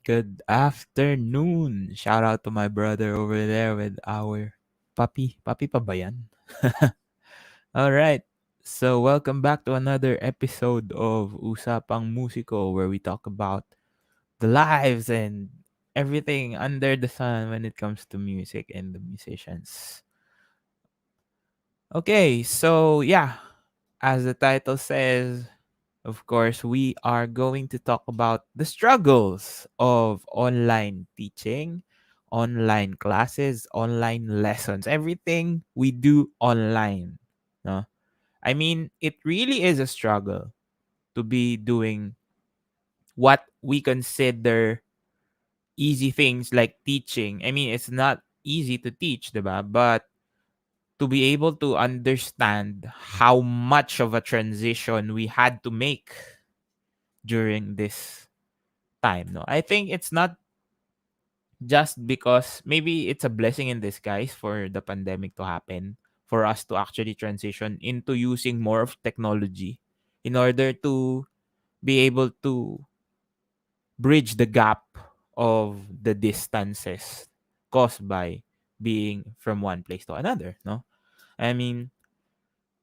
Good afternoon. Shout out to my brother over there with our puppy. Puppy pa ba yan? All right. So welcome back to another episode of Usapang Musiko, where we talk about the lives and everything under the sun when it comes to music and the musicians. Okay, so yeah, as the title says, of course, we are going to talk about the struggles of online teaching, online classes, online lessons, everything we do online. No? I mean, it really is a struggle to be doing what we consider easy things like teaching. I mean, it's not easy to teach, diba? But to be able to understand how much of a transition we had to make during this time, no, I think it's not just because maybe it's a blessing in disguise for the pandemic to happen, for us to actually transition into using more of technology in order to be able to bridge the gap of the distances caused by being from one place to another, no. I mean,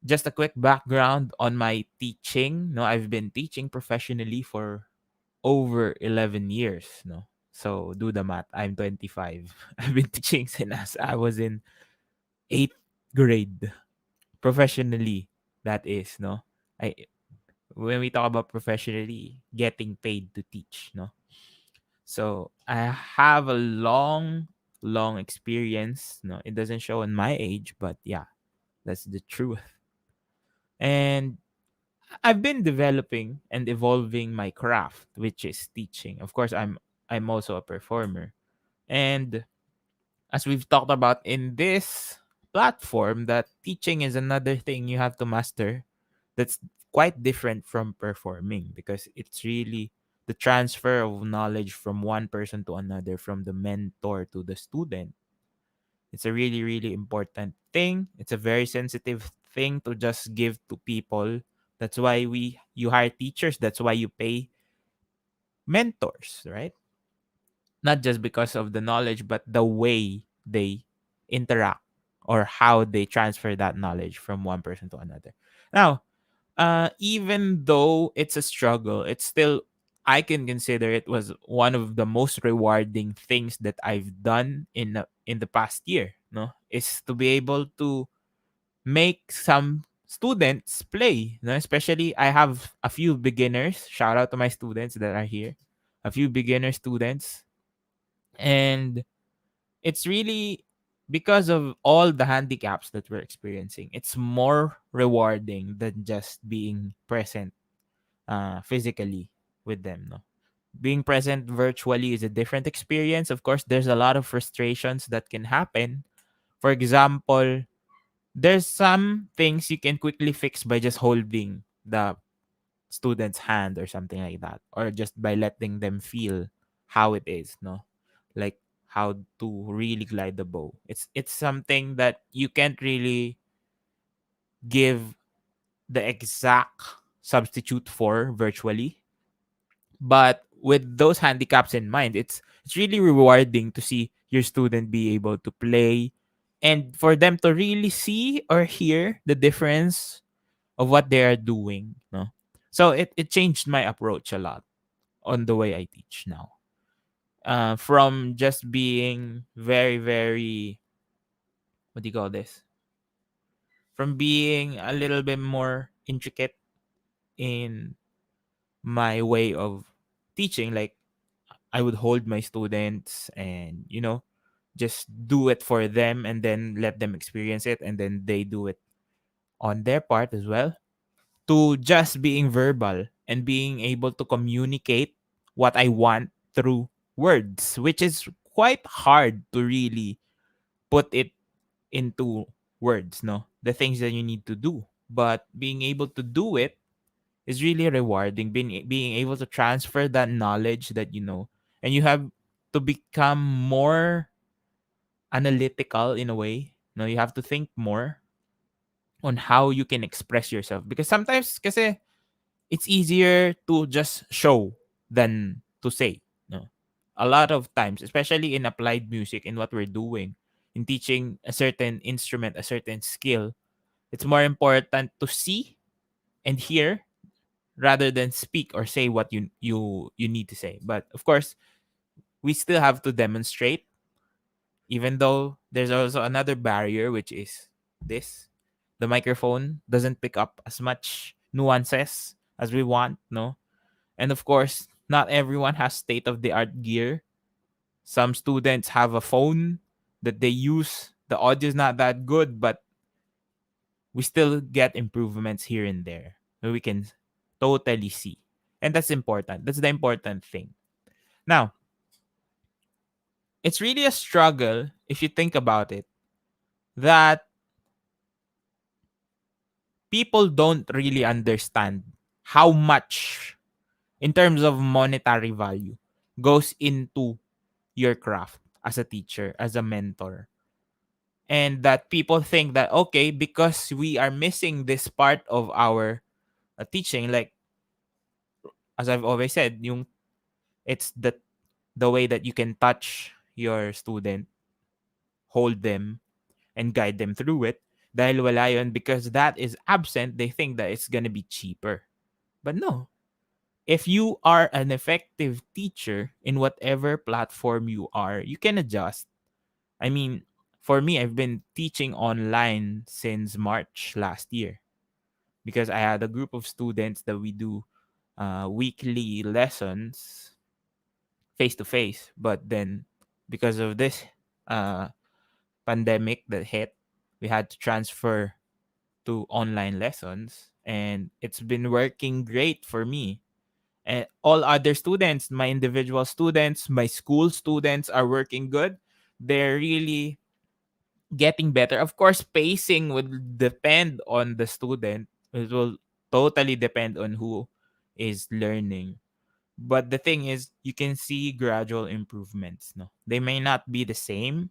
just a quick background on my teaching, no, I've been teaching professionally for over 11 years, no? So do the math. I'm 25. I've been teaching since I was in 8th grade professionally. That is, no? I When we talk about professionally, getting paid to teach, no? So I have a long experience, no? It doesn't show in my age, but yeah, that's the truth. And I've been developing and evolving my craft, which is teaching. Of course, I'm also a performer. And as we've talked about in this platform, that teaching is another thing you have to master that's quite different from performing, because it's really the transfer of knowledge from one person to another, from the mentor to the student. It's a really important thing. It's a very sensitive thing to just give to people. That's why you hire teachers. That's why you pay mentors, right? Not just because of the knowledge, but the way they interact or how they transfer that knowledge from one person to another. Now, even though it's a struggle, it's still, I can consider it was one of the most rewarding things that I've done in the past year. No, is to be able to make some students play. No, especially I have a few beginners. Shout out to my students that are here. A few beginner students, and it's really because of all the handicaps that we're experiencing. It's more rewarding than just being present physically with them, no. Being present virtually is a different experience. Of course, there's a lot of frustrations that can happen. For example, there's some things you can quickly fix by just holding the student's hand or something like that, or just by letting them feel how it is, no, like how to really glide the bow. It's something that you can't really give the exact substitute for virtually. But with those handicaps in mind, it's really rewarding to see your student be able to play, and for them to really see or hear the difference of what they are doing, no. So it changed my approach a lot on the way I teach now. From just being very, what do you call this? From being a little bit more intricate in my way of teaching, like I would hold my students and, just do it for them and then let them experience it and then they do it on their part as well, to just being verbal and being able to communicate what I want through words, which is quite hard to really put it into words, no? The things that you need to do. But being able to do it is really rewarding. Being able to transfer that knowledge that you know, and you have to become more analytical in a way. No, you have to think more on how you can express yourself, because sometimes kasi it's easier to just show than to say, no. A lot of times, especially in applied music, in what we're doing, in teaching a certain instrument, a certain skill, it's more important to see and hear rather than speak or say what you need to say. But of course, we still have to demonstrate, even though there's also another barrier, which is this: the microphone doesn't pick up as much nuances as we want, no? And of course, not everyone has state of the art gear. Some students have a phone that they use. The audio is not that good, but we still get improvements here and there that we can totally see. And that's important. That's the important thing. Now, it's really a struggle if you think about it, that people don't really understand how much, in terms of monetary value, goes into your craft as a teacher, as a mentor. And that people think that, okay, because we are missing this part of our teaching, like as I've always said, it's the way that you can touch your student, hold them, and guide them through it. Dahil wala yun, because that is absent, they think that it's gonna be cheaper. But no. If you are an effective teacher in whatever platform you are, you can adjust. I mean, for me, I've been teaching online since March last year because I had a group of students that we do weekly lessons face to face. But then, because of this uh, pandemic that hit, we had to transfer to online lessons, and it's been working great for me. And all other students, my individual students, my school students are working good. They're really getting better. Of course, pacing will depend on the student. It will totally depend on who is learning. But the thing is, you can see gradual improvements. No, they may not be the same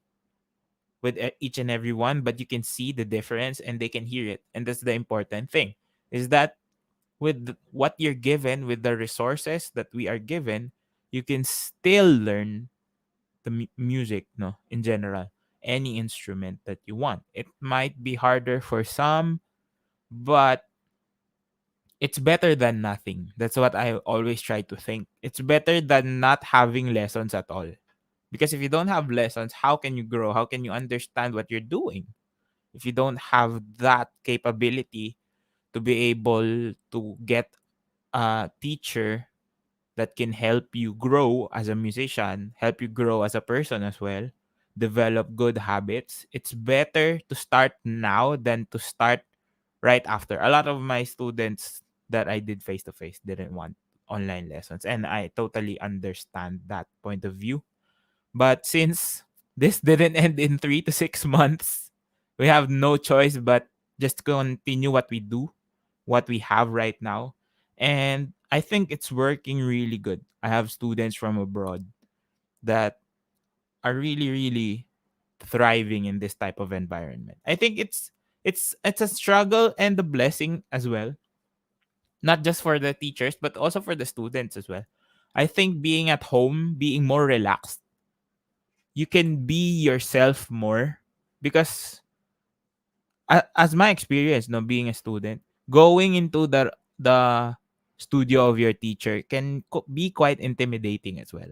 with each and every one, but you can see the difference and they can hear it. And that's the important thing. Is that with what you're given, with the resources that we are given, you can still learn the music, no, in general, any instrument that you want. It might be harder for some, but it's better than nothing. That's what I always try to think. It's better than not having lessons at all. Because if you don't have lessons, how can you grow? How can you understand what you're doing? If you don't have that capability to be able to get a teacher that can help you grow as a musician, help you grow as a person as well, develop good habits, it's better to start now than to start right after. A lot of my students that I did face to face didn't want online lessons, and I totally understand that point of view. But since this didn't end in 3 to 6 months, we have no choice but just continue what we do, what we have right now. And I think it's working really good. I have students from abroad that are really, really thriving in this type of environment. I think it's a struggle and a blessing as well, not just for the teachers but also for the students as well. I think being at home, being more relaxed, you can be yourself more because as my experience, no, being a student, going into the studio of your teacher can be quite intimidating as well.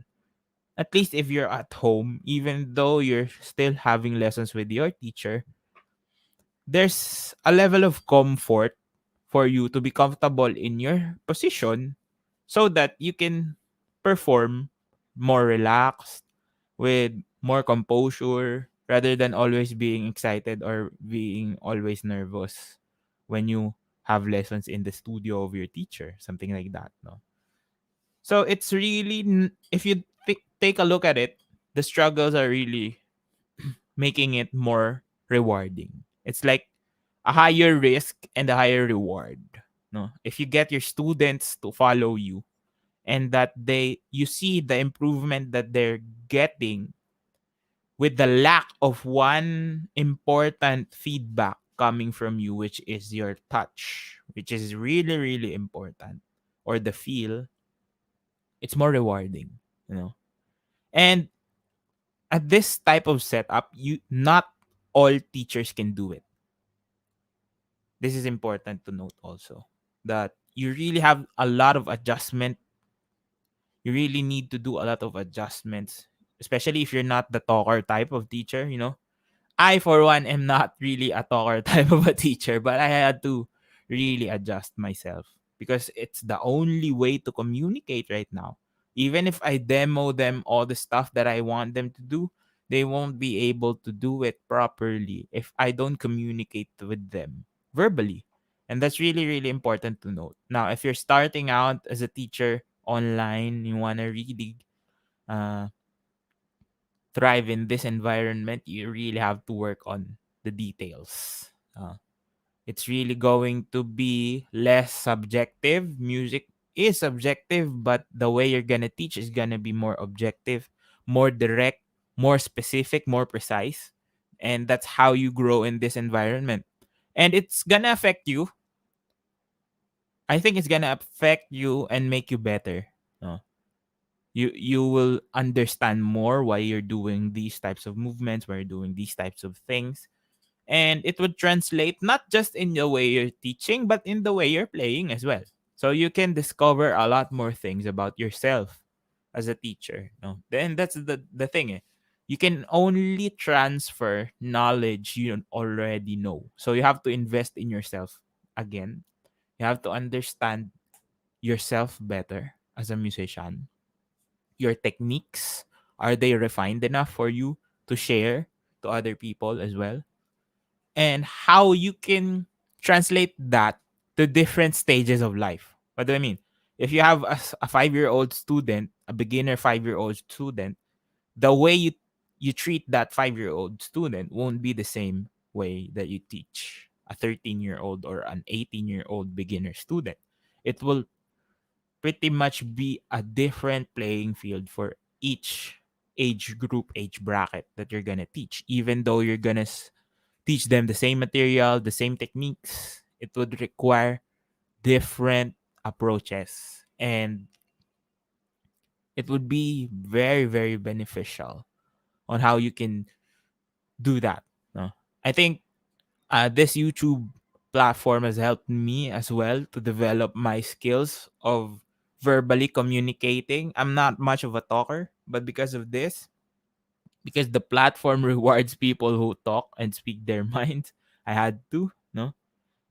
At least if you're at home, even though you're still having lessons with your teacher, there's a level of comfort for you to be comfortable in your position so that you can perform more relaxed, with more composure, rather than always being excited or being always nervous when you have lessons in the studio of your teacher, something like that, no? So it's really, if you take a look at it, the struggles are really making it more rewarding. It's like a higher risk and a higher reward, no? If you get your students to follow you, and that you see the improvement that they're getting with the lack of one important feedback coming from you, which is your touch, which is really, really important, or the feel, it's more rewarding, you know. And at this type of setup, you not all teachers can do it. This is important to note also, that you really have a lot of adjustment. You really need to do a lot of adjustments, especially if you're not the talker type of teacher, you know. I, for one, am not really a talker type of a teacher, but I had to really adjust myself because it's the only way to communicate right now. Even if I demo them all the stuff that I want them to do, they won't be able to do it properly if I don't communicate with them verbally. And that's really, really important to note. Now, if you're starting out as a teacher online, you want to really uh, thrive in this environment, you really have to work on the details. It's really going to be less subjective. Music is subjective, but the way you're going to teach is going to be more objective, more direct, more specific, more precise. And that's how you grow in this environment. And it's going to affect you. I think it's going to affect you and make you better. Uh, you will understand more why you're doing these types of movements, why you're doing these types of things, and it would translate not just in the way you're teaching but in the way you're playing as well. So you can discover a lot more things about yourself as a teacher, no? Then that's the thing, eh. You can only transfer knowledge you already know, so you have to invest in yourself again. You have to understand yourself better as a musician. Your techniques, are they refined enough for you to share to other people as well? And how you can translate that to different stages of life. What do I mean? If you have a 5-year-old student, a beginner 5-year-old student, the way you treat that 5-year-old student won't be the same way that you teach a 13-year-old or an 18-year-old beginner student. It will pretty much be a different playing field for each age group, age bracket that you're gonna teach. Even though you're gonna teach them the same material, the same techniques, it would require different approaches. And it would be very, very beneficial on how you can do that. No? I think this YouTube platform has helped me as well to develop my skills of verbally communicating. I'm not much of a talker, but because of this, because the platform rewards people who talk and speak their minds, I had to, no?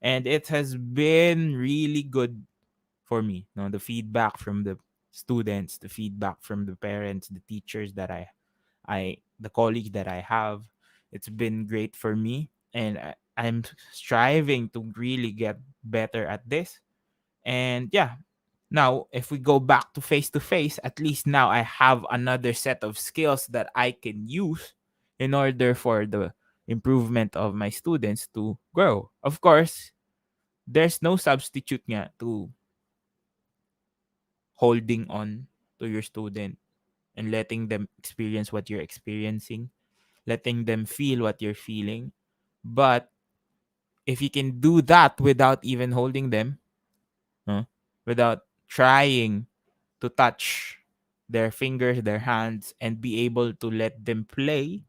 And it has been really good for me. No, the feedback from the students, the feedback from the parents, the teachers that the colleagues that I have, it's been great for me, and I'm striving to really get better at this. And yeah, now if we go back to face, at least now I have another set of skills that I can use in order for the improvement of my students to grow. Of course, there's no substitute nga to holding on to your student and letting them experience what you're experiencing, letting them feel what you're feeling. But if you can do that without even holding them, huh, without trying to touch their fingers, their hands, and be able to let them play,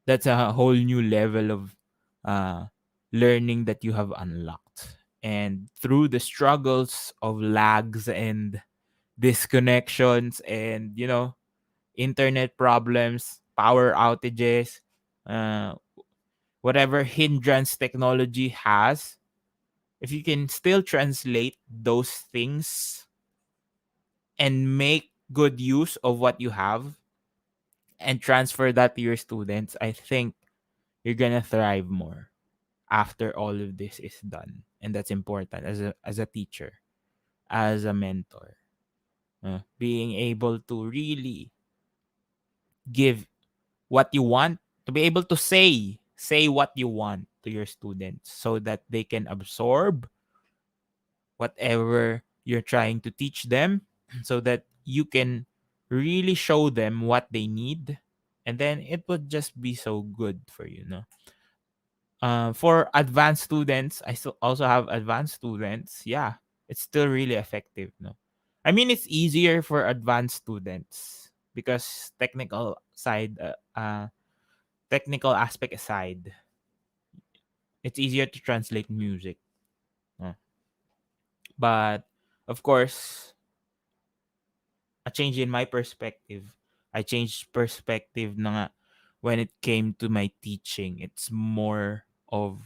that's a whole new level of uh, learning that you have unlocked. And through the struggles of lags and disconnections and, internet problems, power outages, uh, whatever hindrance technology has, if you can still translate those things and make good use of what you have and transfer that to your students, I think you're gonna thrive more after all of this is done. And that's important as a teacher, as a mentor. Being able to really give what you want, to be able to say what you want to your students so that they can absorb whatever you're trying to teach them, so that you can really show them what they need, and then it would just be so good for you, no? For advanced students, I still also have advanced students. Yeah, it's still really effective, no? I mean, it's easier for advanced students because technical aspect aside, it's easier to translate music. Uh, But of course, a change in my perspective. I changed perspective na nga when it came to my teaching. It's more of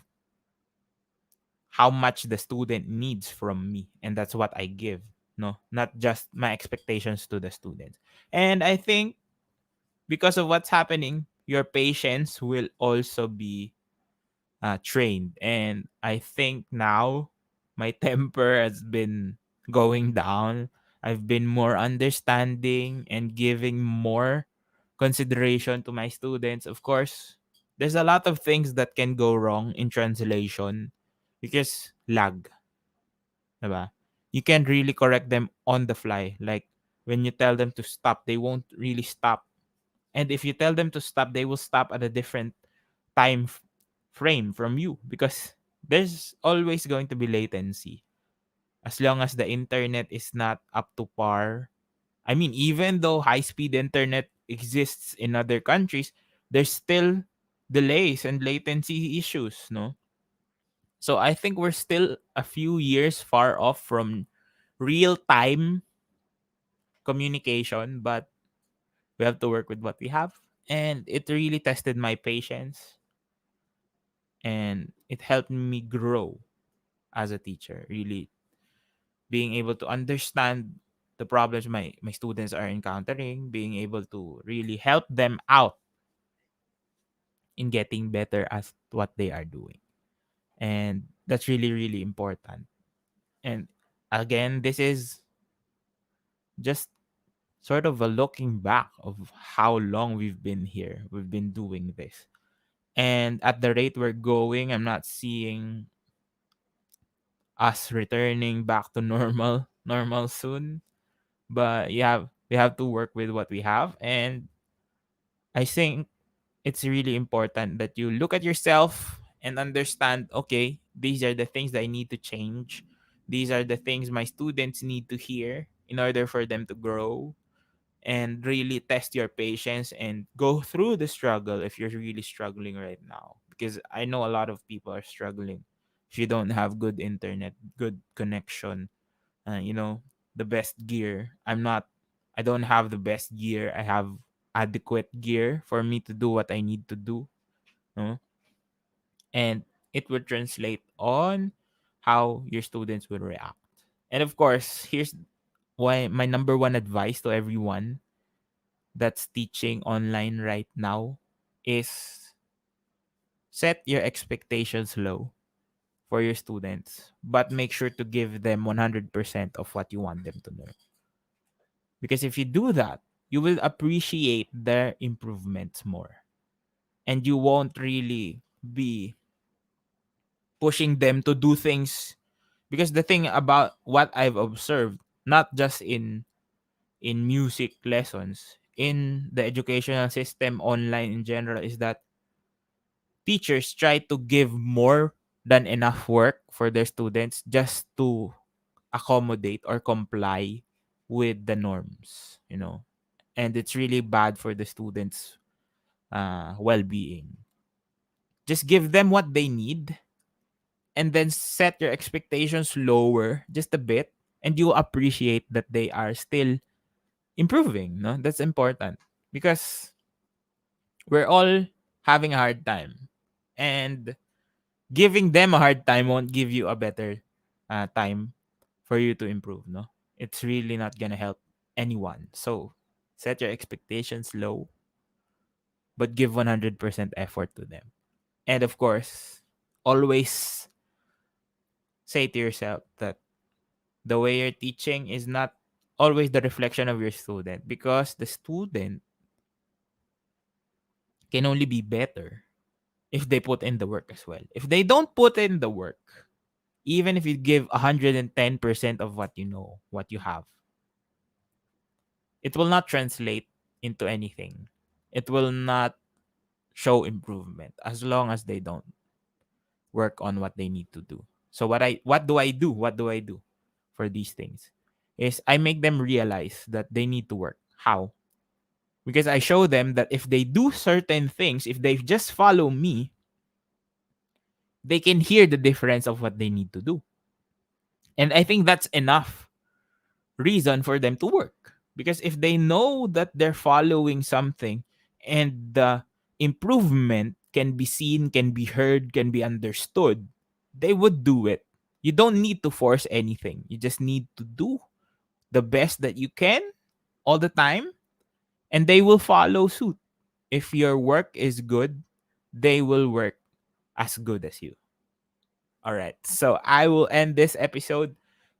how much the student needs from me, and that's what I give. No, not just my expectations to the students. And I think because of what's happening, your patience will also be trained. And I think now my temper has been going down. I've been more understanding and giving more consideration to my students. Of course, there's a lot of things that can go wrong in translation because lag, diba? You can't really correct them on the fly. Like when you tell them to stop, they won't really stop. And if you tell them to stop, they will stop at a different time frame from you because there's always going to be latency as long as the internet is not up to par. I mean, even though high speed internet exists in other countries, there's still delays and latency issues, no? So I think we're still a few years far off from real time communication, but we have to work with what we have. And it really tested my patience and it helped me grow as a teacher, really being able to understand the problems my students are encountering, being able to really help them out in getting better at what they are doing. And that's really, really important. And again, this is just sort of a looking back of how long we've been here. We've been doing this. And at the rate we're going, I'm not seeing us returning back to normal soon. But yeah, we have to work with what we have. And I think it's really important that you look at yourself and understand, okay, these are the things that I need to change. These are the things my students need to hear in order for them to grow, and really test your patience and go through the struggle if you're really struggling right now, because I know a lot of people are struggling. If you don't have good internet, good connection, you know, the best gear. I don't have the best gear. I have adequate gear for me to do what I need to do. No? And it will translate on how your students will react. And of course, here's why my number one advice to everyone that's teaching online right now is set your expectations low for your students, but make sure to give them 100% of what you want them to learn. Because if you do that, you will appreciate their improvements more. And you won't really be pushing them to do things. Because the thing about what I've observed, not just in music lessons, in the educational system online in general, is that teachers try to give more than enough work for their students just to accommodate or comply with the norms, you know. And it's really bad for the students' well-being. Just give them what they need, and then set your expectations lower just a bit, and you appreciate that they are still improving. No, that's important because we're all having a hard time, and giving them a hard time won't give you a better time for you to improve. No, it's really not gonna help anyone. So set your expectations low, but give 100% effort to them. And of course, always say to yourself that the way you're teaching is not always the reflection of your student, because the student can only be better if they put in the work as well. If they don't put in the work, even if you give 110% of what you know, what you have, it will not translate into anything. It will not show improvement as long as they don't work on what they need to do. So what do I do? What do I do for these things? Is I make them realize that they need to work. How? Because I show them that if they do certain things, if they just follow me, they can hear the difference of what they need to do. And I think that's enough reason for them to work. Because if they know that they're following something and the improvement can be seen, can be heard, can be understood, they would do it. You don't need to force anything. You just need to do the best that you can all the time, and they will follow suit. If your work is good, they will work as good as you. All right. So I will end this episode.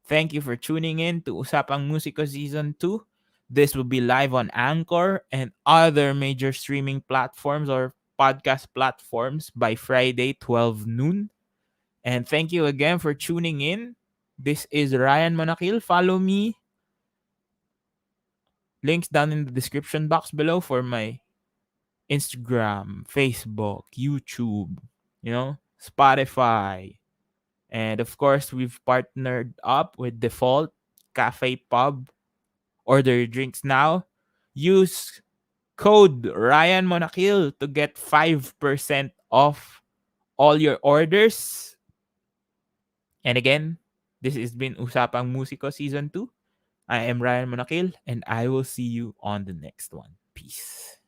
Thank you for tuning in to Usapang Musiko Season 2. This will be live on Anchor and other major streaming platforms or podcast platforms by Friday, 12 noon. And thank you again for tuning in. This is Ryan Monakil. Follow me. Links down in the description box below for my Instagram, Facebook, YouTube, Spotify. And of course, we've partnered up with Default Cafe Pub. Order your drinks now. Use code Ryan Monakil to get 5% off all your orders. And again, this has been Usapang Musiko Season 2. I am Ryan Monakil, and I will see you on the next one. Peace.